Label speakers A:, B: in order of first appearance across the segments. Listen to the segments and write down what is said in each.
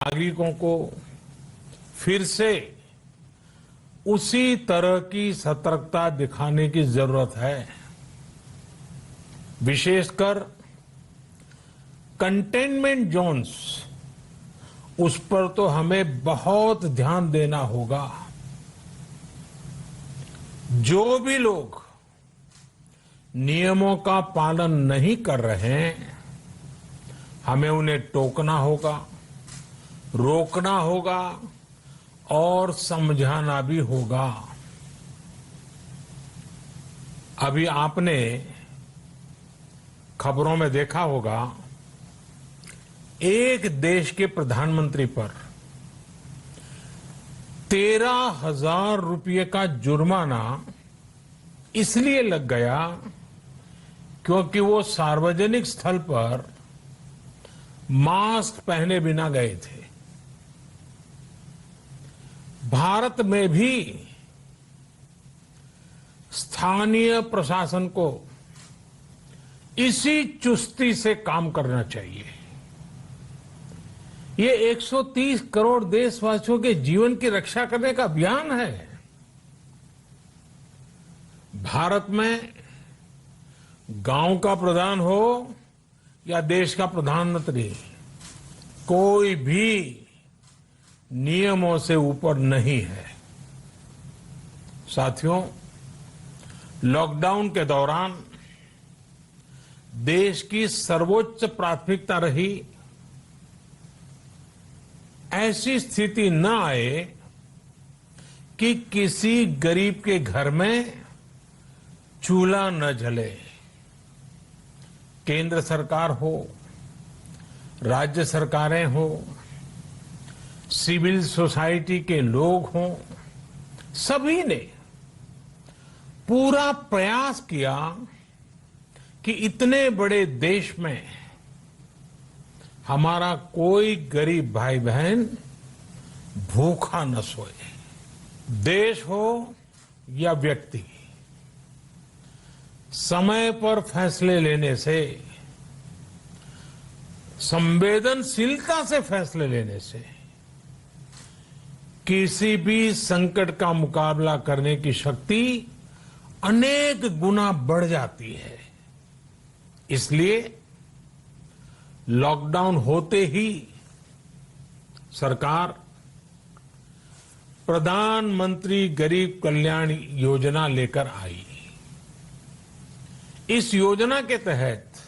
A: नागरिकों को फिर से उसी तरह की सतर्कता दिखाने की जरूरत है। विशेषकर कंटेनमेंट जोन्स, उस पर तो हमें बहुत ध्यान देना होगा। जो भी लोग नियमों का पालन नहीं कर रहे हैं, हमें उन्हें टोकना होगा, रोकना होगा और समझाना भी होगा। अभी आपने खबरों में देखा होगा, एक देश के प्रधानमंत्री पर 13,000 रुपये का जुर्माना इसलिए लग गया क्योंकि वो सार्वजनिक स्थल पर मास्क पहने बिना गए थे। भारत में भी स्थानीय प्रशासन को इसी चुस्ती से काम करना चाहिए। ये 130 करोड़ देशवासियों के जीवन की रक्षा करने का अभियान है। भारत में गांव का प्रधान हो या देश का प्रधानमंत्री, कोई भी नियमों से ऊपर नहीं है। साथियों, लॉकडाउन के दौरान देश की सर्वोच्च प्राथमिकता रही ऐसी स्थिति न आए कि किसी गरीब के घर में चूल्हा न जले। केंद्र सरकार हो, राज्य सरकारें हो, सिविल सोसाइटी के लोग हों, सभी ने पूरा प्रयास किया कि इतने बड़े देश में हमारा कोई गरीब भाई बहन भूखा न सोए। देश हो या व्यक्ति, समय पर फैसले लेने से, संवेदनशीलता से फैसले लेने से किसी भी संकट का मुकाबला करने की शक्ति अनेक गुना बढ़ जाती है। इसलिए लॉकडाउन होते ही सरकार प्रधानमंत्री गरीब कल्याण योजना लेकर आई। इस योजना के तहत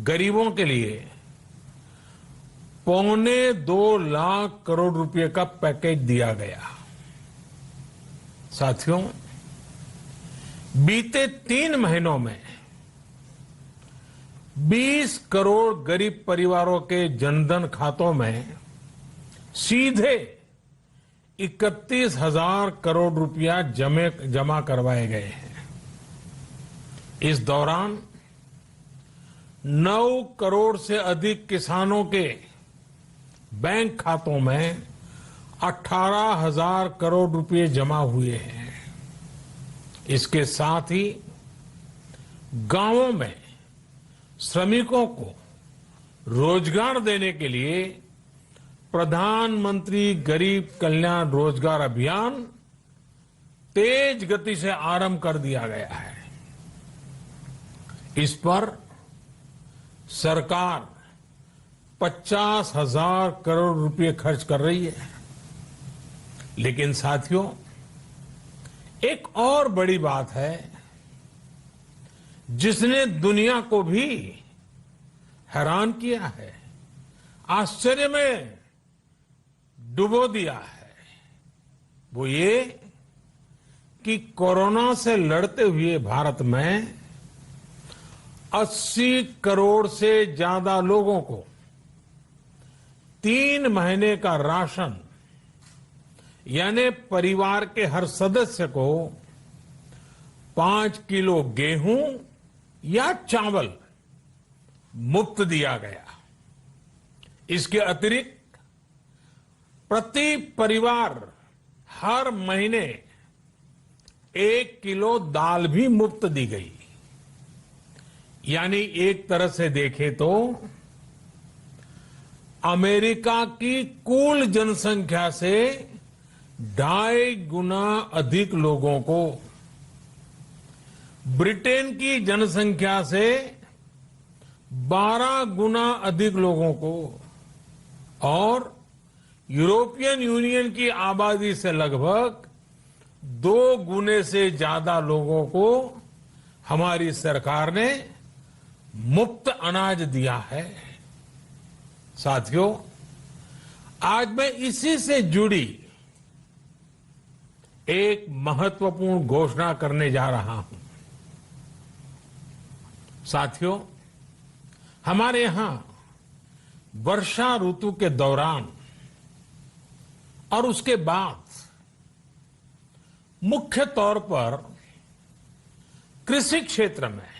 A: गरीबों के लिए 2.25 लाख करोड़ रुपए का पैकेज दिया गया। साथियों, बीते 3 महीनों में 20 करोड़ गरीब परिवारों के जनधन खातों में सीधे 31,000 करोड़ रुपया जमा करवाए गए हैं। इस दौरान 9 करोड़ से अधिक किसानों के बैंक खातों में 18,000 करोड़ रुपए जमा हुए हैं। इसके साथ ही गांवों में श्रमिकों को रोजगार देने के लिए प्रधानमंत्री गरीब कल्याण रोजगार अभियान तेज गति से आरंभ कर दिया गया है। इस पर सरकार 50,000 करोड़ रुपए खर्च कर रही है। लेकिन साथियों, एक और बड़ी बात है जिसने दुनिया को भी हैरान किया है, आश्चर्य में डुबो दिया है। वो ये कि कोरोना से लड़ते हुए भारत में 80 करोड़ से ज्यादा लोगों को 3 महीने का राशन, यानी परिवार के हर सदस्य को 5 किलो गेहूं या चावल मुफ्त दिया गया। इसके अतिरिक्त प्रति परिवार हर महीने 1 किलो दाल भी मुफ्त दी गई। यानी एक तरह से देखें तो अमेरिका की कुल जनसंख्या से 2.5 गुना अधिक लोगों को, ब्रिटेन की जनसंख्या से 12 गुना अधिक लोगों को और यूरोपियन यूनियन की आबादी से लगभग 2 गुने से ज्यादा लोगों को हमारी सरकार ने मुफ्त अनाज दिया है। साथियों, आज मैं इसी से जुड़ी एक महत्वपूर्ण घोषणा करने जा रहा हूं। साथियों, हमारे यहां वर्षा ऋतु के दौरान और उसके बाद मुख्य तौर पर कृषि क्षेत्र में,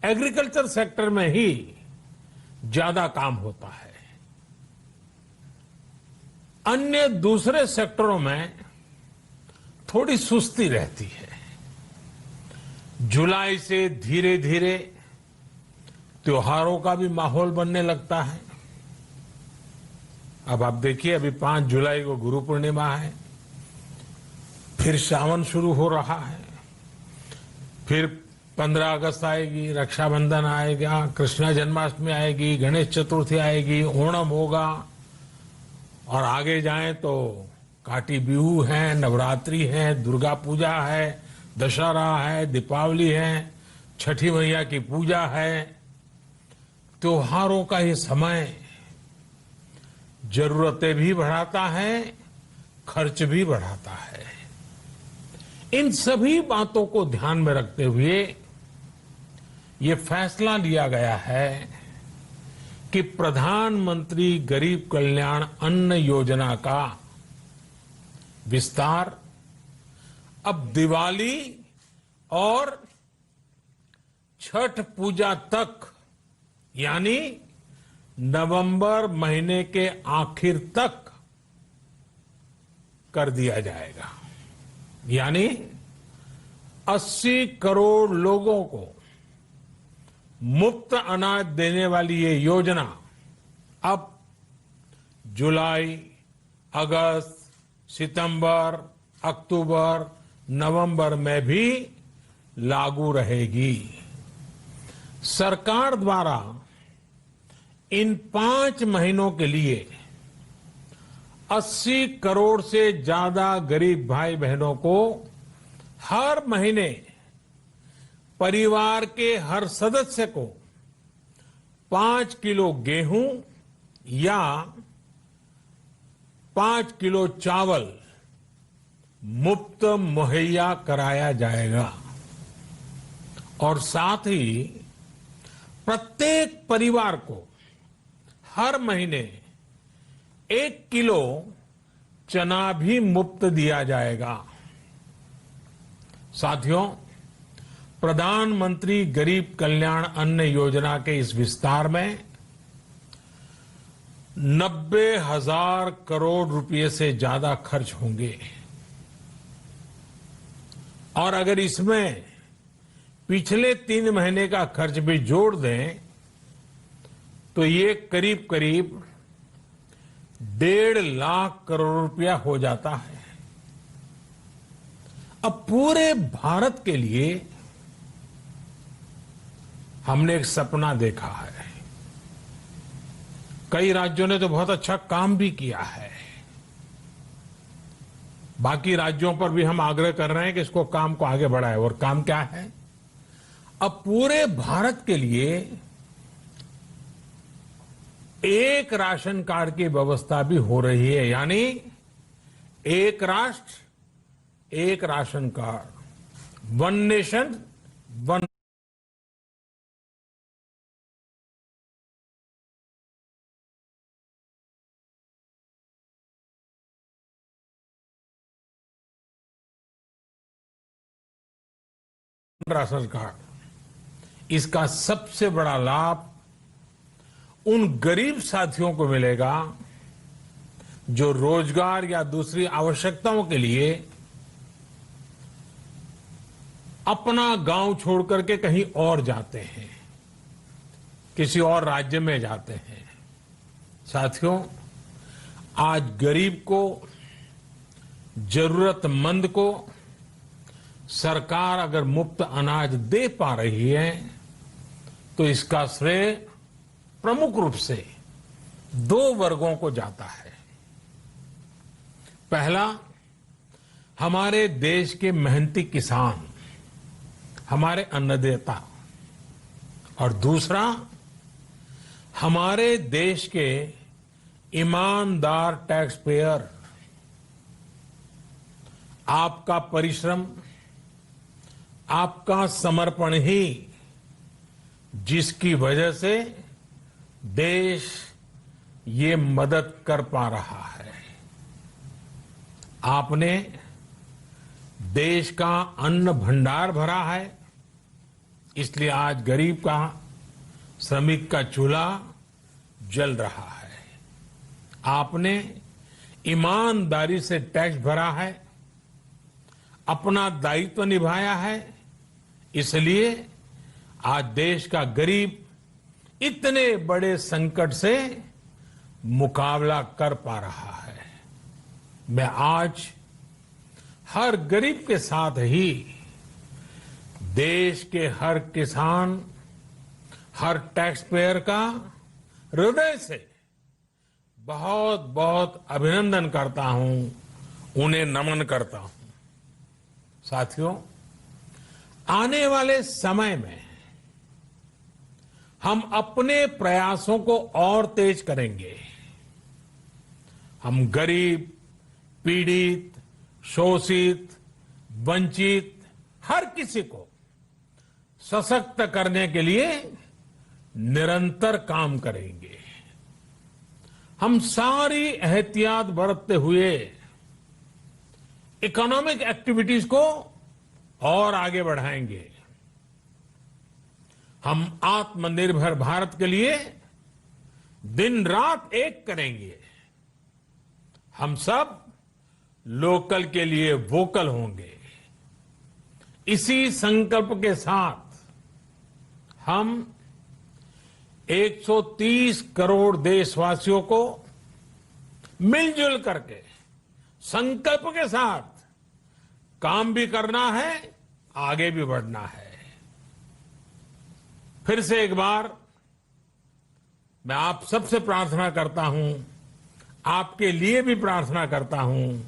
A: एग्रीकल्चर सेक्टर में ही ज्यादा काम होता है। अन्य दूसरे सेक्टरों में थोड़ी सुस्ती रहती है। जुलाई से धीरे धीरे त्योहारों का भी माहौल बनने लगता है। अब आप देखिए, अभी 5 जुलाई को गुरु पूर्णिमा है, फिर सावन शुरू हो रहा है, फिर 15 अगस्त आएगी, रक्षाबंधन आएगा, कृष्ण जन्माष्टमी आएगी, गणेश चतुर्थी आएगी, ओणम होगा और आगे जाएं तो काटी बिहू है, नवरात्रि है, दुर्गा पूजा है, दशहरा है, दीपावली है, छठी मैया की पूजा है। त्योहारों का ये समय जरूरतें भी बढ़ाता है, खर्च भी बढ़ाता है। इन सभी बातों को ध्यान में रखते हुए ये फैसला लिया गया है कि प्रधानमंत्री गरीब कल्याण अन्न योजना का विस्तार अब दिवाली और छठ पूजा तक, यानी नवंबर महीने के आखिर तक कर दिया जाएगा। यानी 80 करोड़ लोगों को मुफ्त अनाज देने वाली ये योजना अब जुलाई, अगस्त, सितंबर, अक्टूबर, नवंबर में भी लागू रहेगी। सरकार द्वारा इन 5 महीनों के लिए 80 करोड़ से ज्यादा गरीब भाई बहनों को हर महीने परिवार के हर सदस्य को 5 किलो गेहूं या 5 किलो चावल मुफ्त मुहैया कराया जाएगा और साथ ही प्रत्येक परिवार को हर महीने 1 किलो चना भी मुफ्त दिया जाएगा। साथियों, प्रधानमंत्री गरीब कल्याण अन्न योजना के इस विस्तार में 90,000 करोड़ रुपए से ज्यादा खर्च होंगे और अगर इसमें पिछले 3 महीने का खर्च भी जोड़ दें तो ये करीब करीब 1.5 लाख करोड़ रुपया हो जाता है। अब पूरे भारत के लिए हमने एक सपना देखा है। कई राज्यों ने तो बहुत अच्छा काम भी किया है। बाकी राज्यों पर भी हम आग्रह कर रहे हैं कि इसको काम को आगे बढ़ाएं। और काम क्या है? अब पूरे भारत के लिए एक राशन कार्ड की व्यवस्था भी हो रही है, यानी एक राष्ट्र एक ration card, one nation one ration card. इसका सबसे बड़ा लाभ उन गरीब साथियों को मिलेगा जो रोजगार या दूसरी आवश्यकताओं के लिए अपना गांव छोड़ करके कहीं और जाते हैं, किसी और राज्य में जाते हैं। साथियों, आज गरीब को, जरूरतमंद को सरकार अगर मुफ्त अनाज दे पा रही है तो इसका श्रेय प्रमुख रूप से दो वर्गों को जाता है। पहला, हमारे देश के मेहनती किसान, हमारे अन्नदाता, और दूसरा हमारे देश के ईमानदार टैक्स पेयर। आपका परिश्रम, आपका समर्पण ही जिसकी वजह से देश ये मदद कर पा रहा है। आपने देश का अन्न भंडार भरा है, इसलिए आज गरीब का, श्रमिक का चूल्हा जल रहा है। आपने ईमानदारी से टैक्स भरा है, अपना दायित्व निभाया है, इसलिए आज देश का गरीब इतने बड़े संकट से मुकाबला कर पा रहा है। मैं आज हर गरीब के साथ ही देश के हर किसान, हर टैक्स पेयर का हृदय से बहुत बहुत अभिनंदन करता हूं, उन्हें नमन करता हूं। साथियों, आने वाले समय में हम अपने प्रयासों को और तेज करेंगे। हम गरीब, पीड़ित, शोषित, वंचित हर किसी को सशक्त करने के लिए निरंतर काम करेंगे। हम सारी एहतियात बरतते हुए इकोनॉमिक एक्टिविटीज को और आगे बढ़ाएंगे। हम आत्मनिर्भर भारत के लिए दिन रात एक करेंगे। हम सब लोकल के लिए वोकल होंगे। इसी संकल्प के साथ हम 130 करोड़ देशवासियों को मिलजुल करके संकल्प के साथ काम भी करना है, आगे भी बढ़ना है। फिर से एक बार मैं आप सबसे प्रार्थना करता हूं, आपके लिए भी प्रार्थना करता हूं,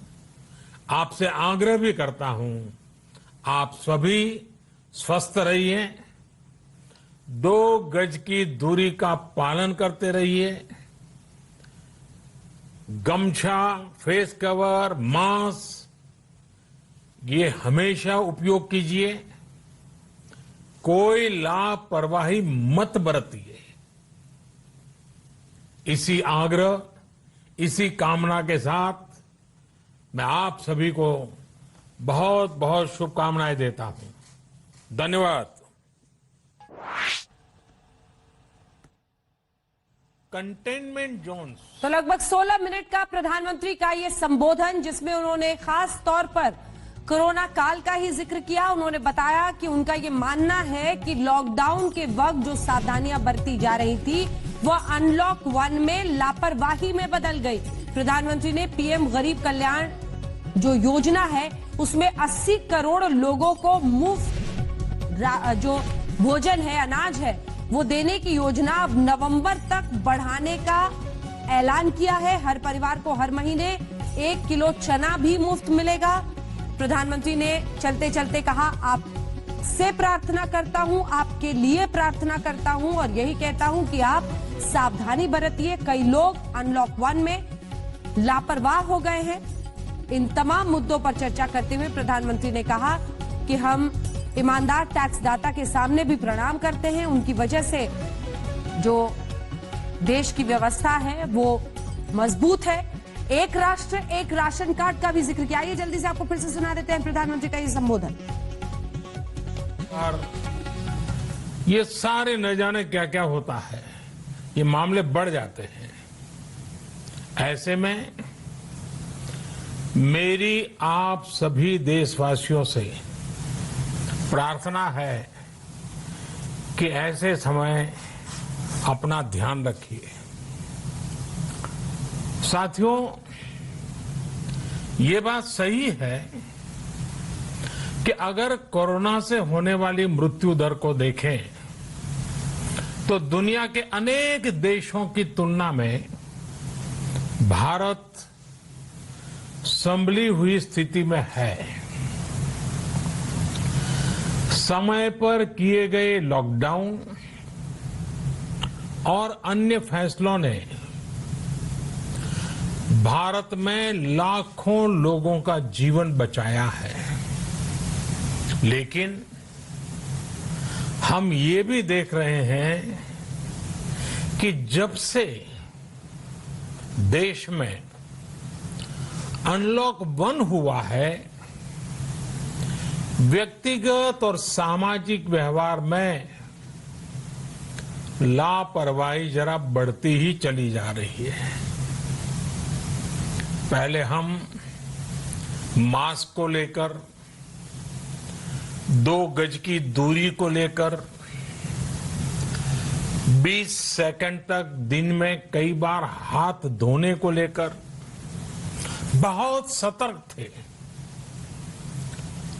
A: आपसे आग्रह भी करता हूं, आप सभी स्वस्थ रहिए, 2 गज की दूरी का पालन करते रहिए, गमछा, फेस कवर, मास्क ये हमेशा उपयोग कीजिए। कोई लापरवाही मत बरतिए। इसी आग्रह, इसी कामना के साथ मैं आप सभी को बहुत बहुत शुभकामनाएं देता हूं। धन्यवाद। Containment zones.
B: तो लगभग 16 मिनट का प्रधानमंत्री का ये संबोधन, जिसमें उन्होंने खास तौर पर कोरोना काल का ही जिक्र किया। उन्होंने बताया कि उनका ये मानना है कि लॉकडाउन के वक्त जो सावधानियां बरती जा रही थी वह अनलॉक 1 में लापरवाही में बदल गई। प्रधानमंत्री ने पीएम गरीब कल्याण जो योजना है उसमें 80 करोड़ लोगों को मुफ्त जो भोजन है, अनाज है, वो देने की योजना अब नवंबर तक बढ़ाने का ऐलान किया है। हर परिवार को हर महीने 1 किलो चना भी मुफ्त मिलेगा। प्रधानमंत्री ने चलते चलते कहा, आपसे प्रार्थना करता हूं, आपके लिए प्रार्थना करता हूं और यही कहता हूं कि आप सावधानी बरतिए। कई लोग अनलॉक 1 में लापरवाह हो गए हैं। इन तमाम मुद्दों पर चर्चा करते हुए प्रधानमंत्री ने कहा कि हम ईमानदार टैक्सदाता के सामने भी प्रणाम करते हैं। उनकी वजह से जो देश की व्यवस्था है वो मजबूत है। एक राष्ट्र एक राशन कार्ड का भी जिक्र किया। ये जल्दी से आपको फिर से सुना देते हैं प्रधानमंत्री का ये संबोधन।
A: और ये सारे न जाने क्या क्या होता है, ये मामले बढ़ जाते हैं। ऐसे में मेरी आप सभी देशवासियों से प्रार्थना है कि ऐसे समय अपना ध्यान रखिए। साथियों, ये बात सही है कि अगर कोरोना से होने वाली मृत्यु दर को देखें तो दुनिया के अनेक देशों की तुलना में भारत संभली हुई स्थिति में है। समय पर किए गए लॉकडाउन और अन्य फैसलों ने भारत में लाखों लोगों का जीवन बचाया है, लेकिन हम ये भी देख रहे हैं कि जब से देश में अनलॉक 1 हुआ है, व्यक्तिगत और सामाजिक व्यवहार में लापरवाही जरा बढ़ती ही चली जा रही है। पहले हम मास्क को लेकर, 2 गज की दूरी को लेकर 20 सेकंड तक दिन में कई बार हाथ धोने को लेकर बहुत सतर्क थे,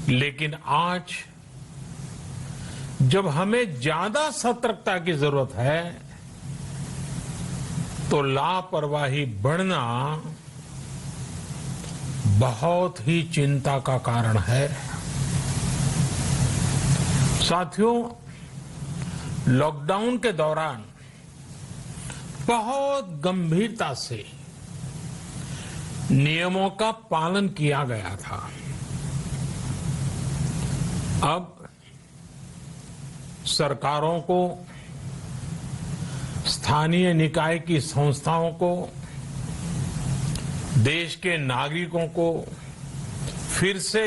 A: लेकिन आज जब हमें ज्यादा सतर्कता की जरूरत है तो लापरवाही बढ़ना बहुत ही चिंता का कारण है। साथियों, लॉकडाउन के दौरान बहुत गंभीरता से नियमों का पालन किया गया था। अब सरकारों को, स्थानीय निकाय की संस्थाओं को, देश के नागरिकों को फिर से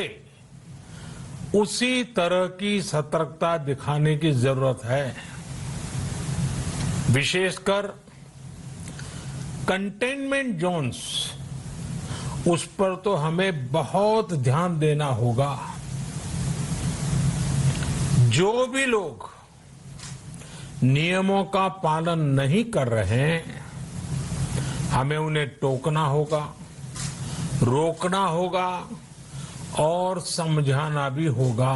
A: उसी तरह की सतर्कता दिखाने की जरूरत है। विशेषकर कंटेनमेंट जोन्स, उस पर तो हमें बहुत ध्यान देना होगा। जो भी लोग नियमों का पालन नहीं कर रहे हैं, हमें उन्हें टोकना होगा, रोकना होगा और समझाना भी होगा।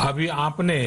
A: अभी आपने